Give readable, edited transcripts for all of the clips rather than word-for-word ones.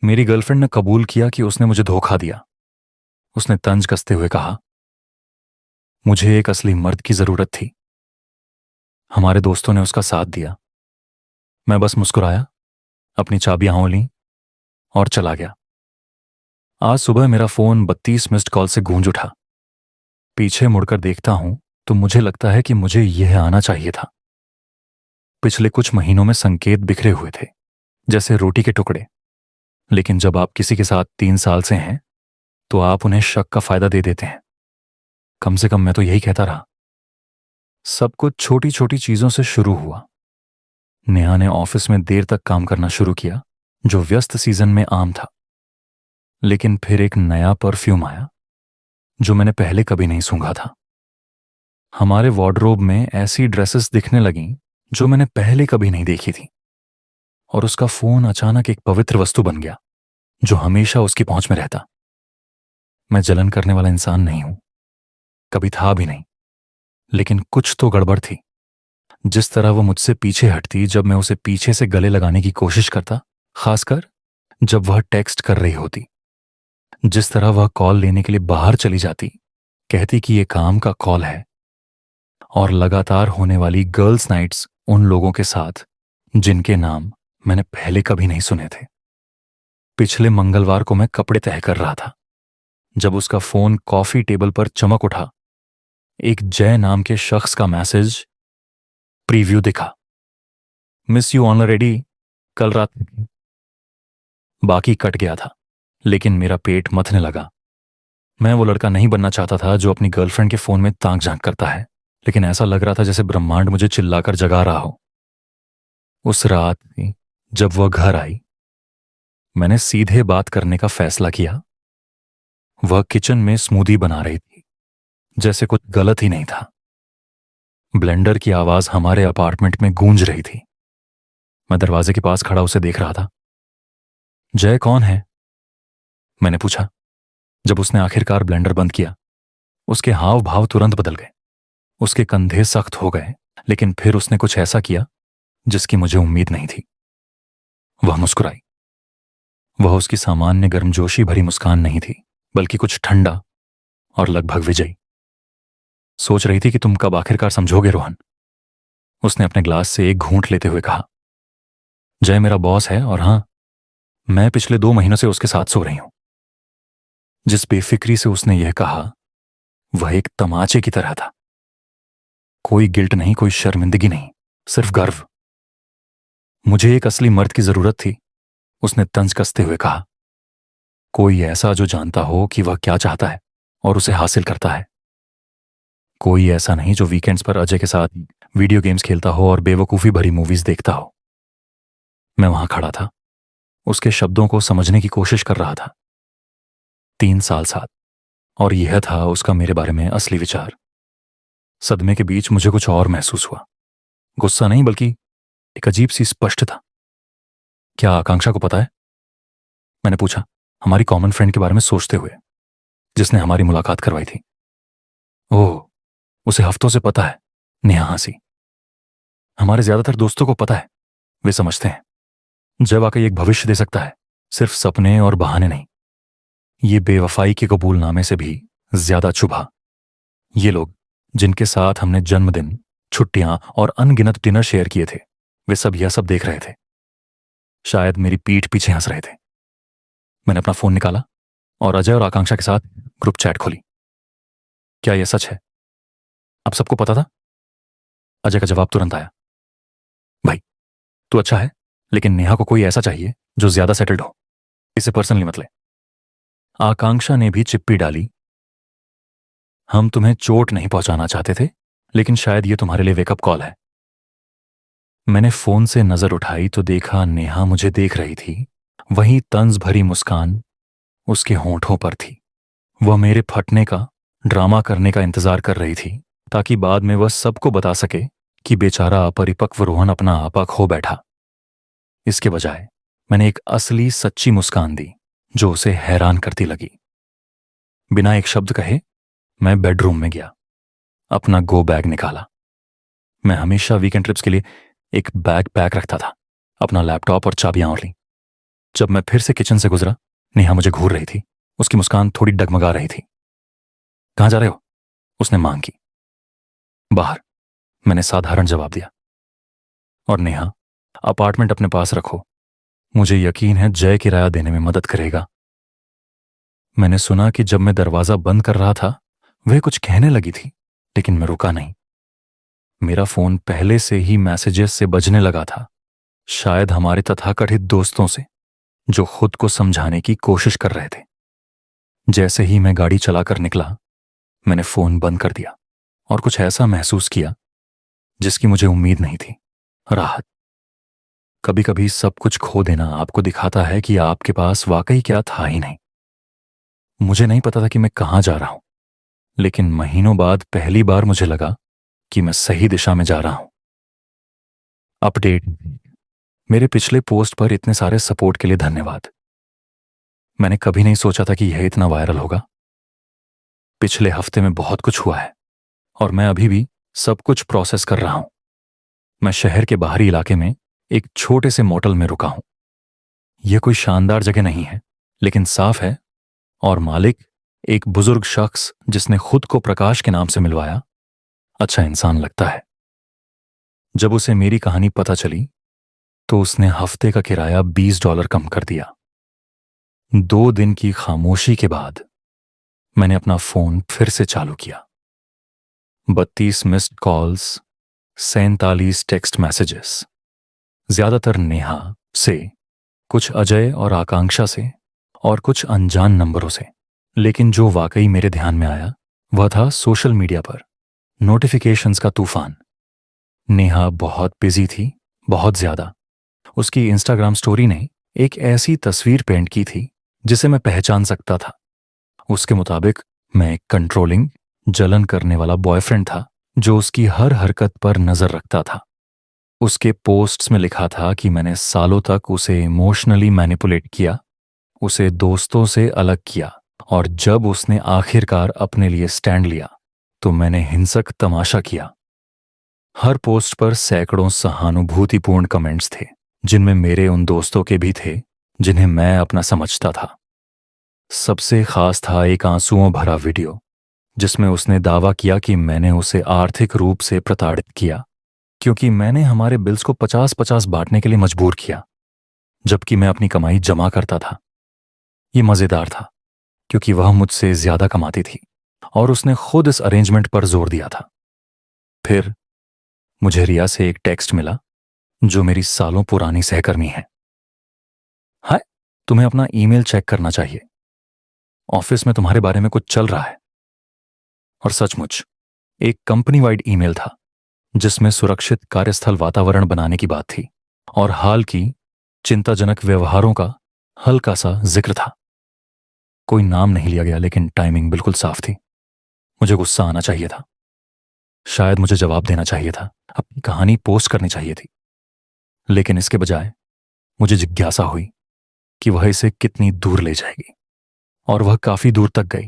मेरी गर्लफ्रेंड ने कबूल किया कि उसने मुझे धोखा दिया। उसने तंज कसते हुए कहा, मुझे एक असली मर्द की जरूरत थी। हमारे दोस्तों ने उसका साथ दिया। मैं बस मुस्कुराया, अपनी चाबियां हों लीं और चला गया। आज सुबह मेरा फोन 32 मिस्ड कॉल से गूंज उठा। पीछे मुड़कर देखता हूं तो मुझे लगता है कि मुझे यह आना चाहिए था। पिछले कुछ महीनों में संकेत बिखरे हुए थे, जैसे रोटी के टुकड़े। लेकिन जब आप किसी के साथ 3 साल से हैं तो आप उन्हें शक का फायदा दे देते हैं। कम से कम मैं तो यही कहता रहा। सब कुछ छोटी छोटी चीजों से शुरू हुआ। नेहा ने ऑफिस में देर तक काम करना शुरू किया, जो व्यस्त सीजन में आम था। लेकिन फिर एक नया परफ्यूम आया जो मैंने पहले कभी नहीं सूंघा था। हमारे वार्डरोब में ऐसी ड्रेसेस दिखने लगीं जो मैंने पहले कभी नहीं देखी थी। और उसका फोन अचानक एक पवित्र वस्तु बन गया जो हमेशा उसकी पहुंच में रहता। मैं जलन करने वाला इंसान नहीं हूं, कभी था भी नहीं। लेकिन कुछ तो गड़बड़ थी। जिस तरह वो मुझसे पीछे हटती जब मैं उसे पीछे से गले लगाने की कोशिश करता, खासकर जब वह टेक्स्ट कर रही होती। जिस तरह वह कॉल लेने के लिए बाहर चली जाती, कहती कि ये काम का कॉल है। और लगातार होने वाली गर्ल्स नाइट्स उन लोगों के साथ जिनके नाम मैंने पहले कभी नहीं सुने थे। पिछले मंगलवार को मैं कपड़े तह कर रहा था जब उसका फोन कॉफी टेबल पर चमक उठा। एक जय नाम के शख्स का मैसेज प्रीव्यू दिखा। मिस यू ऑलरेडी, कल रात की। बाकी कट गया था, लेकिन मेरा पेट मथने लगा। मैं वो लड़का नहीं बनना चाहता था जो अपनी गर्लफ्रेंड के फोन में ताक झांक करता है, लेकिन ऐसा लग रहा था जैसे ब्रह्मांड मुझे चिल्लाकर जगा रहा हो। उस रात जब वह घर आई, मैंने सीधे बात करने का फैसला किया। वह किचन में स्मूदी बना रही थी, जैसे कुछ गलत ही नहीं था। ब्लेंडर की आवाज हमारे अपार्टमेंट में गूंज रही थी। मैं दरवाजे के पास खड़ा उसे देख रहा था। जय कौन है? मैंने पूछा। जब उसने आखिरकार ब्लेंडर बंद किया, उसके हाव भाव तुरंत बदल गए। उसके कंधे सख्त हो गए, लेकिन फिर उसने कुछ ऐसा किया जिसकी मुझे उम्मीद नहीं थी। वह मुस्कुराई। वह उसकी सामान्य गर्मजोशी भरी मुस्कान नहीं थी, बल्कि कुछ ठंडा और लगभग विजयी। सोच रही थी कि तुम कब आखिरकार समझोगे रोहन। उसने अपने ग्लास से एक घूंट लेते हुए कहा। जय मेरा बॉस है, और हां, मैं पिछले 2 महीनों से उसके साथ सो रही हूं। जिस बेफिक्री से उसने यह कहा, वह एक तमाचे की तरह था। कोई गिल्ट नहीं, कोई शर्मिंदगी नहीं, सिर्फ गर्व। मुझे एक असली मर्द की जरूरत थी, उसने तंज कसते हुए कहा। कोई ऐसा जो जानता हो कि वह क्या चाहता है और उसे हासिल करता है। कोई ऐसा नहीं जो वीकेंड्स पर अजय के साथ वीडियो गेम्स खेलता हो और बेवकूफी भरी मूवीज देखता हो। मैं वहां खड़ा था, उसके शब्दों को समझने की कोशिश कर रहा था। 3 साल साथ, और यह था उसका मेरे बारे में असली विचार। सदमे के बीच मुझे कुछ और महसूस हुआ। गुस्सा नहीं, बल्कि एक अजीब सी स्पष्टता। क्या आकांक्षा को पता है? मैंने पूछा, हमारी कॉमन फ्रेंड के बारे में सोचते हुए, जिसने हमारी मुलाकात करवाई थी। ओह, उसे हफ्तों से पता है। नेहा हंसी। हमारे ज्यादातर दोस्तों को पता है। वे समझते हैं जब वाकई एक भविष्य दे सकता है, सिर्फ सपने और बहाने नहीं। ये बेवफाई के कबूलनामे से भी ज्यादा चुभा। ये लोग जिनके साथ हमने जन्मदिन, छुट्टियां और अनगिनत डिनर शेयर किए थे, वे सब यह सब देख रहे थे। शायद मेरी पीठ पीछे हंस रहे थे। मैंने अपना फोन निकाला और अजय और आकांक्षा के साथ ग्रुप चैट खोली। क्या यह सच है? अब सबको पता था? अजय का जवाब तुरंत आया। भाई, तू अच्छा है, लेकिन नेहा को कोई ऐसा चाहिए जो ज्यादा सेटल्ड हो। इसे पर्सनली मत ले। आकांक्षा ने भी चिप्पी डाली। हम तुम्हें चोट नहीं पहुंचाना चाहते थे, लेकिन शायद ये तुम्हारे लिए वेकअप कॉल है। मैंने फोन से नजर उठाई तो देखा नेहा मुझे देख रही थी। वही तंज भरी मुस्कान उसके होंठों पर थी। वह मेरे फटने का, ड्रामा करने का इंतजार कर रही थी, ताकि बाद में वह सबको बता सके कि बेचारा अपरिपक्व रोहन अपना आपा खो बैठा। इसके बजाय मैंने एक असली सच्ची मुस्कान दी जो उसे हैरान करती लगी। बिना एक शब्द कहे मैं बेडरूम में गया, अपना गो बैग निकाला। मैं हमेशा वीकेंड ट्रिप्स के लिए एक बैग पैक रखता था। अपना लैपटॉप और चाबियां और ली। जब मैं फिर से किचन से गुजरा, नेहा मुझे घूर रही थी। उसकी मुस्कान थोड़ी डगमगा रही थी। कहाँ जा रहे हो? उसने मांग की। बाहर, मैंने साधारण जवाब दिया। और नेहा, अपार्टमेंट अपने पास रखो, मुझे यकीन है जय किराया देने में मदद करेगा। मैंने सुना कि जब मैं दरवाजा बंद कर रहा था वह कुछ कहने लगी थी, लेकिन मैं रुका नहीं। मेरा फोन पहले से ही मैसेजेस से बजने लगा था, शायद हमारे तथाकथित दोस्तों से, जो खुद को समझाने की कोशिश कर रहे थे। जैसे ही मैं गाड़ी चलाकर निकला, मैंने फोन बंद कर दिया और कुछ ऐसा महसूस किया जिसकी मुझे उम्मीद नहीं थी। राहत। कभी कभी सब कुछ खो देना आपको दिखाता है कि आपके पास वाकई क्या था ही नहीं। मुझे नहीं पता था कि मैं कहां जा रहा हूं, लेकिन महीनों बाद पहली बार मुझे लगा कि मैं सही दिशा में जा रहा हूं। अपडेट। मेरे पिछले पोस्ट पर इतने सारे सपोर्ट के लिए धन्यवाद। मैंने कभी नहीं सोचा था कि यह इतना वायरल होगा। पिछले हफ्ते में बहुत कुछ हुआ है और मैं अभी भी सब कुछ प्रोसेस कर रहा हूं। मैं शहर के बाहरी इलाके में एक छोटे से मोटल में रुका हूं। यह कोई शानदार जगह नहीं है, लेकिन साफ है, और मालिक, एक बुजुर्ग शख्स जिसने खुद को प्रकाश के नाम से मिलवाया, अच्छा इंसान लगता है। जब उसे मेरी कहानी पता चली तो उसने हफ्ते का किराया $20 कम कर दिया। 2 दिन की खामोशी के बाद मैंने अपना फोन फिर से चालू किया। 32 मिस्ड कॉल्स, 47 टेक्स्ट मैसेजेस, ज्यादातर नेहा से, कुछ अजय और आकांक्षा से, और कुछ अनजान नंबरों से। लेकिन जो वाकई मेरे ध्यान में आया वह था सोशल मीडिया पर नोटिफिकेशंस का तूफान। नेहा बहुत बिजी थी, बहुत ज्यादा। उसकी इंस्टाग्राम स्टोरी ने एक ऐसी तस्वीर पेंट की थी जिसे मैं पहचान सकता था। उसके मुताबिक मैं एक कंट्रोलिंग, जलन करने वाला बॉयफ्रेंड था जो उसकी हर हरकत पर नजर रखता था। उसके पोस्ट्स में लिखा था कि मैंने सालों तक उसे इमोशनली मैनिपुलेट किया, उसे दोस्तों से अलग किया, और जब उसने आखिरकार अपने लिए स्टैंड लिया तो मैंने हिंसक तमाशा किया। हर पोस्ट पर सैकड़ों सहानुभूतिपूर्ण कमेंट्स थे, जिनमें मेरे उन दोस्तों के भी थे जिन्हें मैं अपना समझता था। सबसे खास था एक आंसुओं भरा वीडियो जिसमें उसने दावा किया कि मैंने उसे आर्थिक रूप से प्रताड़ित किया क्योंकि मैंने हमारे बिल्स को 50-50 बांटने के लिए मजबूर किया, जबकि मैं अपनी कमाई जमा करता था। ये मजेदार था क्योंकि वह मुझसे ज्यादा कमाती थी और उसने खुद इस अरेंजमेंट पर जोर दिया था। फिर मुझे रिया से एक टेक्स्ट मिला, जो मेरी सालों पुरानी सहकर्मी है। हाय, तुम्हें अपना ईमेल चेक करना चाहिए, ऑफिस में तुम्हारे बारे में कुछ चल रहा है। और सचमुच एक कंपनी वाइड ईमेल था जिसमें सुरक्षित कार्यस्थल वातावरण बनाने की बात थी और हाल की चिंताजनक व्यवहारों का हल्का सा जिक्र था। कोई नाम नहीं लिया गया, लेकिन टाइमिंग बिल्कुल साफ थी। मुझे गुस्सा आना चाहिए था, शायद मुझे जवाब देना चाहिए था, अपनी कहानी पोस्ट करनी चाहिए थी, लेकिन इसके बजाय मुझे जिज्ञासा हुई कि वह इसे कितनी दूर ले जाएगी, और वह काफी दूर तक गई।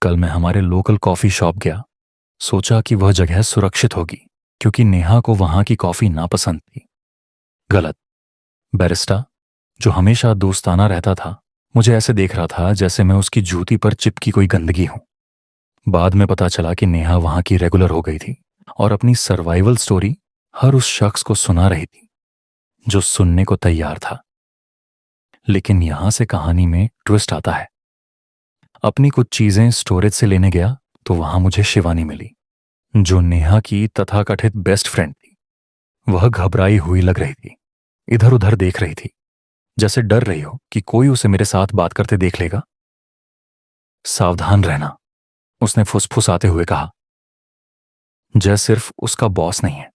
कल मैं हमारे लोकल कॉफी शॉप गया, सोचा कि वह जगह सुरक्षित होगी क्योंकि नेहा को वहां की कॉफी नापसंद थी। गलत। बैरिस्टा, जो हमेशा दोस्ताना रहता था, मुझे ऐसे देख रहा था जैसे मैं उसकी जूती पर चिपकी कोई गंदगी हूं। बाद में पता चला कि नेहा वहां की रेगुलर हो गई थी और अपनी सर्वाइवल स्टोरी हर उस शख्स को सुना रही थी जो सुनने को तैयार था। लेकिन यहां से कहानी में ट्विस्ट आता है। अपनी कुछ चीजें स्टोरेज से लेने गया तो वहां मुझे शिवानी मिली, जो नेहा की तथाकथित बेस्ट फ्रेंड थी। वह घबराई हुई लग रही थी, इधर उधर देख रही थी, जैसे डर रही हो कि कोई उसे मेरे साथ बात करते देख लेगा। सावधान रहना, उसने फुसफुसाते हुए कहा। जय सिर्फ उसका बॉस नहीं है,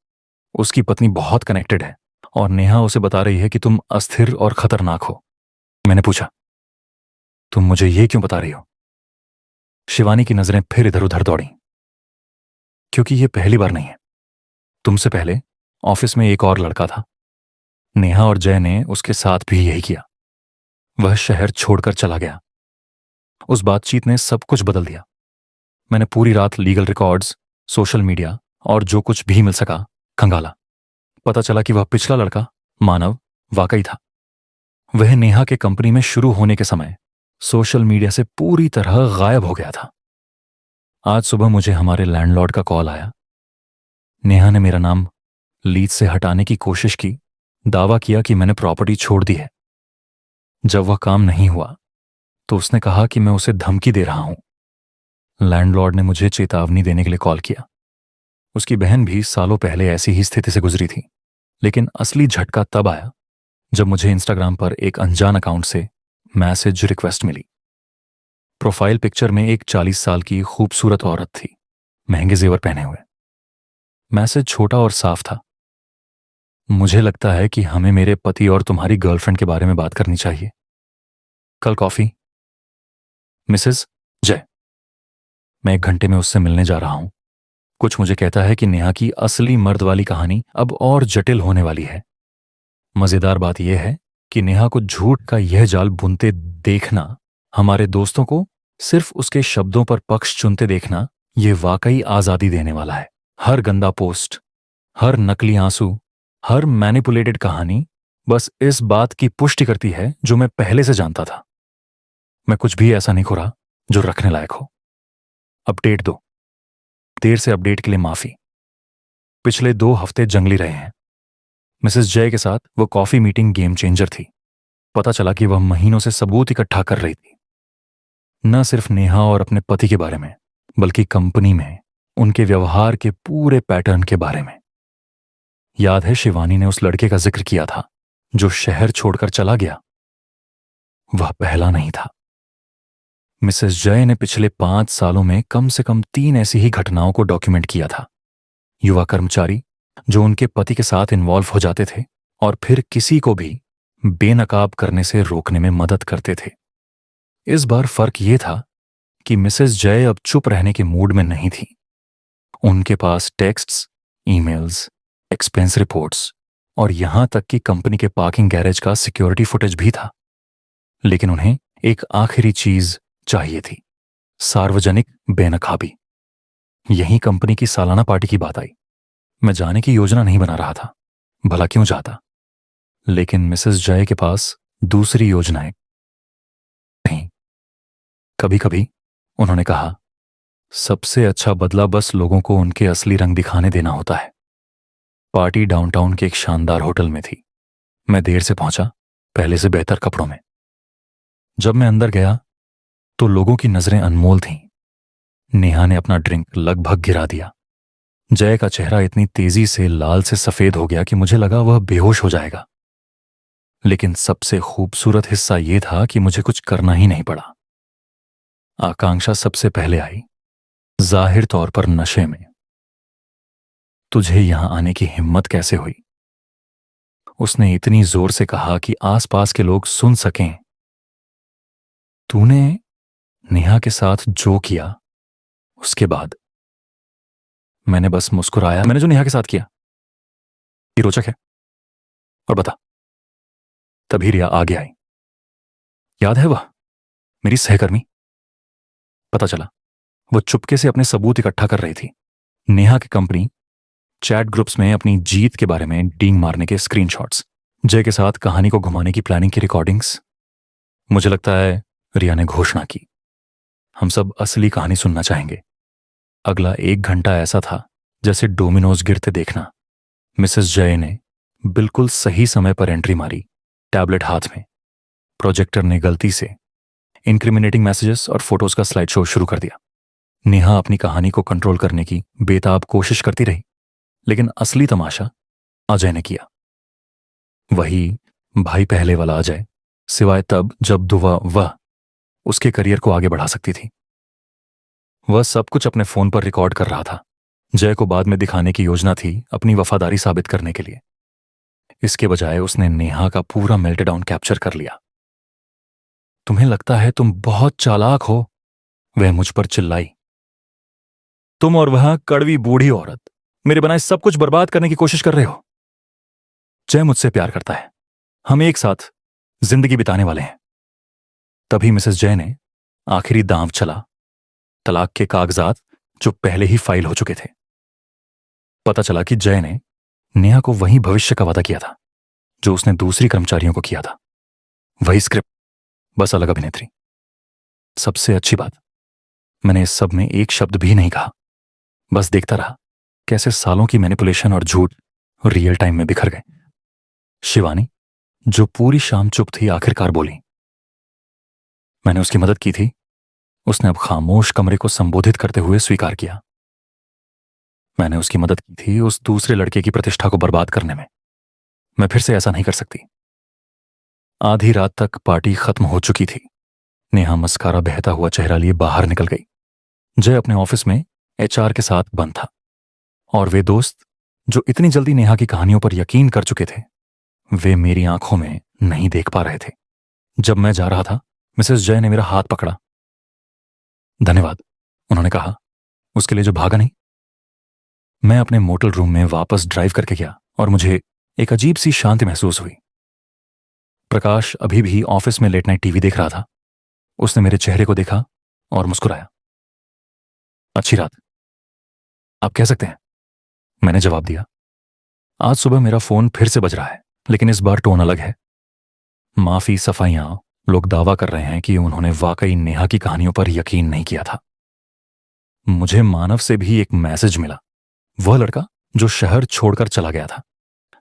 उसकी पत्नी बहुत कनेक्टेड है और नेहा उसे बता रही है कि तुम अस्थिर और खतरनाक हो। मैंने पूछा, तुम मुझे ये क्यों बता रही हो? शिवानी की नजरें फिर इधर उधर दौड़ी। क्योंकि ये पहली बार नहीं है। तुमसे पहले ऑफिस में एक और लड़का था, नेहा और जय ने उसके साथ भी यही किया। वह शहर छोड़कर चला गया। उस बातचीत ने सब कुछ बदल दिया। मैंने पूरी रात लीगल रिकॉर्ड्स, सोशल मीडिया और जो कुछ भी मिल सका खंगाला। पता चला कि वह पिछला लड़का मानव वाकई था। वह नेहा के कंपनी में शुरू होने के समय सोशल मीडिया से पूरी तरह गायब हो गया था। आज सुबह मुझे हमारे लैंडलॉर्ड का कॉल आया। नेहा ने मेरा नाम लीज से हटाने की कोशिश की, दावा किया कि मैंने प्रॉपर्टी छोड़ दी है। जब वह काम नहीं हुआ तो उसने कहा कि मैं उसे धमकी दे रहा हूं। लैंडलॉर्ड ने मुझे चेतावनी देने के लिए कॉल किया। उसकी बहन भी सालों पहले ऐसी ही स्थिति से गुजरी थी, लेकिन असली झटका तब आया जब मुझे इंस्टाग्राम पर एक अनजान अकाउंट से मैसेज रिक्वेस्ट मिली। प्रोफाइल पिक्चर में एक 40 साल की खूबसूरत औरत थी, महंगे जेवर पहने हुए। मैसेज छोटा और साफ था। मुझे लगता है कि हमें मेरे पति और तुम्हारी गर्लफ्रेंड के बारे में बात करनी चाहिए। कल कॉफी? मिसेस जय। मैं 1 घंटे में उससे मिलने जा रहा हूं। कुछ मुझे कहता है कि नेहा की असली मर्द वाली कहानी अब और जटिल होने वाली है। मजेदार बात यह है कि नेहा को झूठ का यह जाल बुनते देखना, हमारे दोस्तों को सिर्फ उसके शब्दों पर पक्ष चुनते देखना, यह वाकई आजादी देने वाला है। हर गंदा पोस्ट, हर नकली आंसू, हर मैनिपुलेटेड कहानी बस इस बात की पुष्टि करती है जो मैं पहले से जानता था। मैं कुछ भी ऐसा नहीं खोरा जो रखने लायक हो। अपडेट दो। देर से अपडेट के लिए माफी। पिछले 2 हफ्ते जंगली रहे हैं। मिसेस जय के साथ वो कॉफी मीटिंग गेम चेंजर थी। पता चला कि वह महीनों से सबूत इकट्ठा कर रही थी, न सिर्फ नेहा और अपने पति के बारे में, बल्कि कंपनी में उनके व्यवहार के पूरे पैटर्न के बारे में। याद है शिवानी ने उस लड़के का जिक्र किया था जो शहर छोड़कर चला गया। वह पहला नहीं था। मिसेस जय ने पिछले 5 सालों में कम से कम 3 ऐसी ही घटनाओं को डॉक्यूमेंट किया था। युवा कर्मचारी जो उनके पति के साथ इन्वॉल्व हो जाते थे और फिर किसी को भी बेनकाब करने से रोकने में मदद करते थे। इस बार फर्क यह था कि मिसेस जय अब चुप रहने के मूड में नहीं थी। उनके पास टेक्स्ट्स, ईमेल्स, एक्सपेंस रिपोर्ट्स और यहां तक कि कंपनी के पार्किंग गैरेज का सिक्योरिटी फुटेज भी था। लेकिन उन्हें एक आखिरी चीज चाहिए थी, सार्वजनिक बेनकाबी। यही कंपनी की सालाना पार्टी की बात आई। मैं जाने की योजना नहीं बना रहा था, भला क्यों जाता, लेकिन मिसेस जय के पास दूसरी योजनाएं थीं। कभी कभी उन्होंने कहा, सबसे अच्छा बदला बस लोगों को उनके असली रंग दिखाने देना होता है। पार्टी डाउनटाउन के एक शानदार होटल में थी। मैं देर से पहुंचा, पहले से बेहतर कपड़ों में। जब मैं अंदर गया तो लोगों की नजरें अनमोल थीं। नेहा ने अपना ड्रिंक लगभग गिरा दिया। जय का चेहरा इतनी तेजी से लाल से सफेद हो गया कि मुझे लगा वह बेहोश हो जाएगा। लेकिन सबसे खूबसूरत हिस्सा यह था कि मुझे कुछ करना ही नहीं पड़ा। आकांक्षा सबसे पहले आई, जाहिर तौर पर नशे में। तुझे यहां आने की हिम्मत कैसे हुई? उसने इतनी जोर से कहा कि आसपास के लोग सुन सकें। तूने नेहा के साथ जो किया, उसके बाद मैंने बस मुस्कुराया। मैंने जो नेहा के साथ किया ये रोचक है, और बता। तभी रिया आगे आई। याद है वह मेरी सहकर्मी? पता चला वो चुपके से अपने सबूत इकट्ठा कर रही थी। नेहा की कंपनी चैट ग्रुप्स में अपनी जीत के बारे में डींग मारने के स्क्रीनशॉट्स, जय के साथ कहानी को घुमाने की प्लानिंग की रिकॉर्डिंग्स। मुझे लगता है रिया ने घोषणा की, हम सब असली कहानी सुनना चाहेंगे। अगला 1 घंटा ऐसा था जैसे डोमिनोज गिरते देखना। मिसेस जय ने बिल्कुल सही समय पर एंट्री मारी, टैबलेट हाथ में। प्रोजेक्टर ने गलती से इंक्रिमिनेटिंग मैसेजेस और फोटोज का स्लाइड शो शुरू कर दिया। नेहा अपनी कहानी को कंट्रोल करने की बेताब कोशिश करती रही, लेकिन असली तमाशा अजय ने किया। वही भाई पहले वाला अजय, सिवाय तब जब दुआ वह उसके करियर को आगे बढ़ा सकती थी। वह सब कुछ अपने फोन पर रिकॉर्ड कर रहा था। जय को बाद में दिखाने की योजना थी, अपनी वफादारी साबित करने के लिए। इसके बजाय उसने नेहा का पूरा मेल्टडाउन कैप्चर कर लिया। तुम्हें लगता है तुम बहुत चालाक हो, वह मुझ पर चिल्लाई। तुम और वह कड़वी बूढ़ी औरत मेरे बनाए सब कुछ बर्बाद करने की कोशिश कर रहे हो। जय मुझसे प्यार करता है, हम एक साथ जिंदगी बिताने वाले हैं। तभी मिसेस जय ने आखिरी दांव चला, तलाक के कागजात जो पहले ही फाइल हो चुके थे। पता चला कि जय ने नेहा को वही भविष्य का वादा किया था जो उसने दूसरी कर्मचारियों को किया था। वही स्क्रिप्ट, बस अलग अभिनेत्री। सबसे अच्छी बात, मैंने इस सब में एक शब्द भी नहीं कहा, बस देखता रहा कैसे सालों की मैनिपुलेशन और झूठ रियल टाइम में बिखर गए। शिवानी, जो पूरी शाम चुप थी, आखिरकार बोली। मैंने उसकी मदद की थी। उसने अब खामोश कमरे को संबोधित करते हुए स्वीकार किया। मैंने उसकी मदद की थी उस दूसरे लड़के की प्रतिष्ठा को बर्बाद करने में। मैं फिर से ऐसा नहीं कर सकती। आधी रात तक पार्टी खत्म हो चुकी थी। नेहा मस्कारा बहता हुआ चेहरा लिए बाहर निकल गई। जय अपने ऑफिस में एचआर के साथ बंद था, और वे दोस्त जो इतनी जल्दी नेहा की कहानियों पर यकीन कर चुके थे, वे मेरी आंखों में नहीं देख पा रहे थे। जब मैं जा रहा था, मिसेस जय ने मेरा हाथ पकड़ा। धन्यवाद, उन्होंने कहा, उसके लिए जो भागा नहीं। मैं अपने मोटल रूम में वापस ड्राइव करके गया और मुझे एक अजीब सी शांति महसूस हुई। प्रकाश अभी भी ऑफिस में लेट नाइट टीवी देख रहा था। उसने मेरे चेहरे को देखा और मुस्कुराया। अच्छी रात, आप कह सकते हैं, मैंने जवाब दिया। आज सुबह मेरा फोन फिर से बज रहा है, लेकिन इस बार टोन अलग है। माफी, सफाइयां, लोग दावा कर रहे हैं कि उन्होंने वाकई नेहा की कहानियों पर यकीन नहीं किया था। मुझे मानव से भी एक मैसेज मिला, वह लड़का जो शहर छोड़कर चला गया था।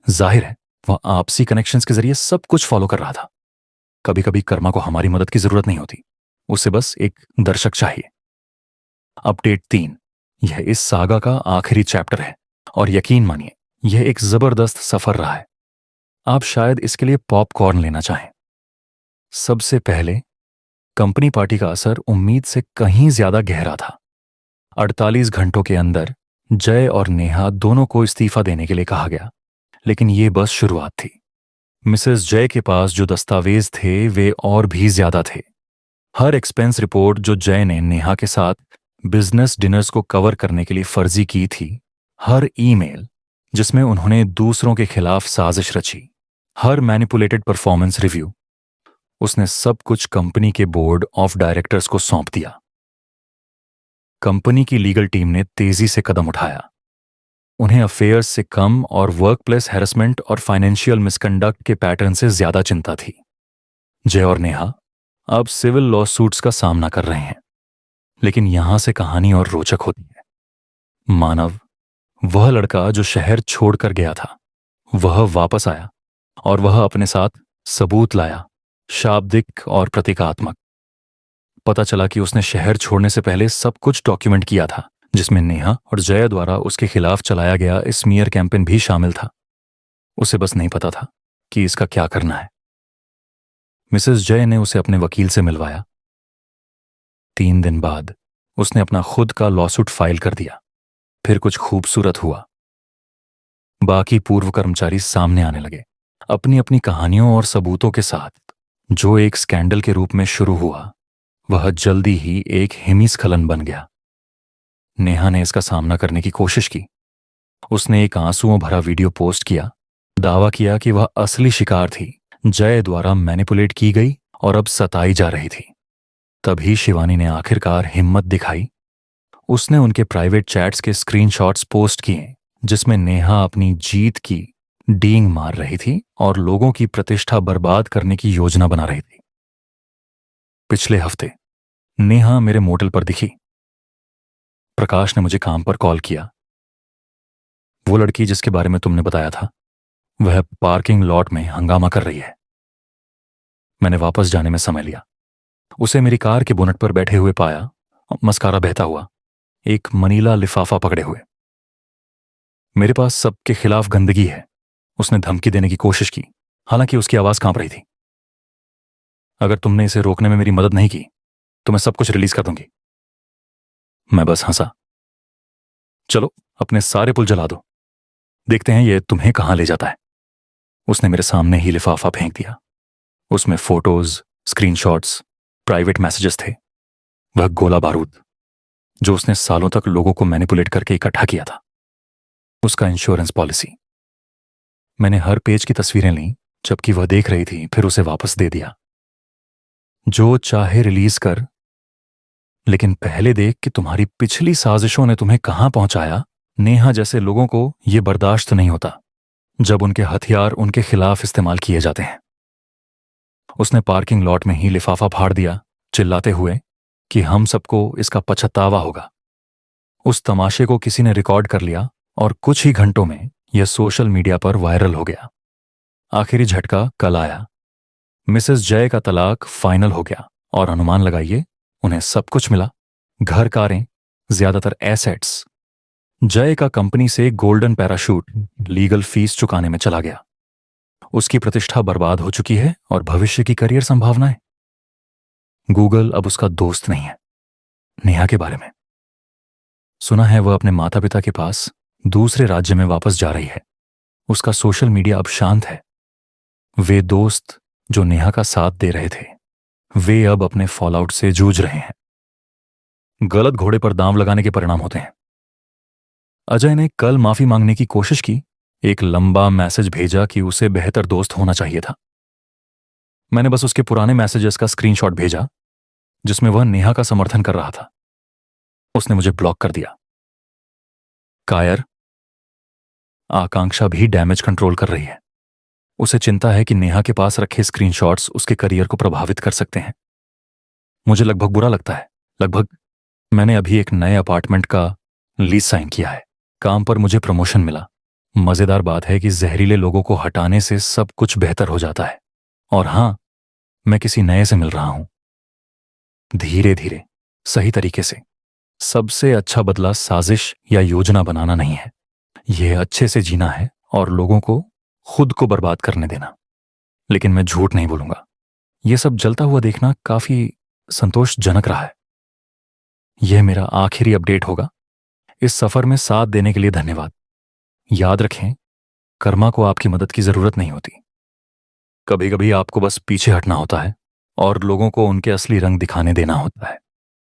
जाहिर है वह आपसी कनेक्शंस के जरिए सब कुछ फॉलो कर रहा था। कभी कभी कर्मा को हमारी मदद की जरूरत नहीं होती, उसे बस एक दर्शक चाहिए। अपडेट 3, यह इस सागा का आखिरी चैप्टर है, और यकीन मानिए यह एक जबरदस्त सफर रहा है। आप शायद इसके लिए पॉपकॉर्न लेना चाहें। सबसे पहले, कंपनी पार्टी का असर उम्मीद से कहीं ज्यादा गहरा था। 48 घंटों के अंदर जय और नेहा दोनों को इस्तीफा देने के लिए कहा गया, लेकिन यह बस शुरुआत थी। मिसेस जय के पास जो दस्तावेज थे वे और भी ज्यादा थे। हर एक्सपेंस रिपोर्ट जो जय ने नेहा के साथ बिजनेस डिनर्स को कवर करने के लिए फर्जी की थी, हर ईमेल जिसमें उन्होंने दूसरों के खिलाफ साजिश रची, हर मैनिपुलेटेड परफॉर्मेंस रिव्यू, उसने सब कुछ कंपनी के बोर्ड ऑफ डायरेक्टर्स को सौंप दिया। कंपनी की लीगल टीम ने तेजी से कदम उठाया। उन्हें अफेयर्स से कम और वर्कप्लेस हैरेसमेंट और फाइनेंशियल मिसकंडक्ट के पैटर्न से ज्यादा चिंता थी। जय और नेहा अब सिविल लॉ सूट्स का सामना कर रहे हैं, लेकिन यहां से कहानी और रोचक होती है। मानव, वह लड़का जो शहर छोड़कर गया था, वह वापस आया, और वह अपने साथ सबूत लाया, शाब्दिक और प्रतीकात्मक। पता चला कि उसने शहर छोड़ने से पहले सब कुछ डॉक्यूमेंट किया था, जिसमें नेहा और जय द्वारा उसके खिलाफ चलाया गया स्मीयर कैंपेन भी शामिल था। उसे बस नहीं पता था कि इसका क्या करना है। मिसेस जय ने उसे अपने वकील से मिलवाया। 3 दिन बाद उसने अपना खुद का लॉसूट फाइल कर दिया। फिर कुछ खूबसूरत हुआ। बाकी पूर्व कर्मचारी सामने आने लगे, अपनी अपनी कहानियों और सबूतों के साथ। जो एक स्कैंडल के रूप में शुरू हुआ, वह जल्दी ही एक हिमस्खलन बन गया। नेहा ने इसका सामना करने की कोशिश की। उसने एक आंसुओं भरा वीडियो पोस्ट किया, दावा किया कि वह असली शिकार थी, जय द्वारा मैनिपुलेट की गई और अब सताई जा रही थी। तभी शिवानी ने आखिरकार हिम्मत दिखाई। उसने उनके प्राइवेट चैट्स के स्क्रीनशॉट्स पोस्ट किए, जिसमें नेहा अपनी जीत की डींग मार रही थी और लोगों की प्रतिष्ठा बर्बाद करने की योजना बना रही थी। पिछले हफ्ते नेहा मेरे मोटल पर दिखी। प्रकाश ने मुझे काम पर कॉल किया। वो लड़की जिसके बारे में तुमने बताया था, वह पार्किंग लॉट में हंगामा कर रही है। मैंने वापस जाने में समय लिया। उसे मेरी कार के बोनट पर बैठे हुए पाया, मस्कारा बहता हुआ, एक मनीला लिफाफा पकड़े हुए। मेरे पास सबके खिलाफ गंदगी है, उसने धमकी देने की कोशिश की, हालांकि उसकी आवाज कांप रही थी। अगर तुमने इसे रोकने में मेरी मदद नहीं की तो मैं सब कुछ रिलीज कर दूंगी। मैं बस हंसा। चलो अपने सारे पुल जला दो, देखते हैं ये तुम्हें कहां ले जाता है। उसने मेरे सामने ही लिफाफा फेंक दिया। उसमें फोटोज, स्क्रीनशॉट्स, प्राइवेट मैसेजेस थे। वह गोला बारूद जो उसने सालों तक लोगों को मैनिपुलेट करके इकट्ठा किया था, उसका इंश्योरेंस पॉलिसी। मैंने हर पेज की तस्वीरें लीं जबकि वह देख रही थी, फिर उसे वापस दे दिया। जो चाहे रिलीज कर, लेकिन पहले देख कि तुम्हारी पिछली साजिशों ने तुम्हें कहां पहुंचाया। नेहा जैसे लोगों को यह बर्दाश्त नहीं होता जब उनके हथियार उनके खिलाफ इस्तेमाल किए जाते हैं। उसने पार्किंग लॉट में ही लिफाफा फाड़ दिया, चिल्लाते हुए कि हम सबको इसका पछतावा होगा। उस तमाशे को किसी ने रिकॉर्ड कर लिया और कुछ ही घंटों में यह सोशल मीडिया पर वायरल हो गया। आखिरी झटका कल आया। मिसेस जय का तलाक फाइनल हो गया और अनुमान लगाइए, उन्हें सब कुछ मिला। घर, कारें, ज्यादातर एसेट्स। जय का कंपनी से गोल्डन पैराशूट लीगल फीस चुकाने में चला गया। उसकी प्रतिष्ठा बर्बाद हो चुकी है और भविष्य की करियर संभावनाएं। गूगल अब उसका दोस्त नहीं है। नेहा के बारे में सुना है वह अपने माता पिता के पास दूसरे राज्य में वापस जा रही है। उसका सोशल मीडिया अब शांत है। वे दोस्त जो नेहा का साथ दे रहे थे, वे अब अपने फॉलआउट से जूझ रहे हैं। गलत घोड़े पर दांव लगाने के परिणाम होते हैं। अजय ने कल माफी मांगने की कोशिश की, एक लंबा मैसेज भेजा कि उसे बेहतर दोस्त होना चाहिए था। मैंने बस उसके पुराने मैसेजेस का स्क्रीनशॉट भेजा जिसमें वह नेहा का समर्थन कर रहा था। उसने मुझे ब्लॉक कर दिया। कायर, आकांक्षा भी डैमेज कंट्रोल कर रही है। उसे चिंता है कि नेहा के पास रखे स्क्रीनशॉट्स उसके करियर को प्रभावित कर सकते हैं। मुझे लगभग बुरा लगता है। लगभग मैंने अभी एक नए अपार्टमेंट का लीज साइन किया है। काम पर मुझे प्रमोशन मिला। मजेदार बात है कि जहरीले लोगों को हटाने से सब कुछ बेहतर हो जाता है। और हां, मैं किसी नए से मिल रहा हूं। धीरे धीरे, सही तरीके से। सबसे अच्छा बदला साजिश या योजना बनाना नहीं है, यह अच्छे से जीना है और लोगों को खुद को बर्बाद करने देना। लेकिन मैं झूठ नहीं बोलूंगा, यह सब जलता हुआ देखना काफी संतोषजनक रहा है। यह मेरा आखिरी अपडेट होगा। इस सफर में साथ देने के लिए धन्यवाद। याद रखें, कर्मा को आपकी मदद की जरूरत नहीं होती। कभी कभी आपको बस पीछे हटना होता है और लोगों को उनके असली रंग दिखाने देना होता है।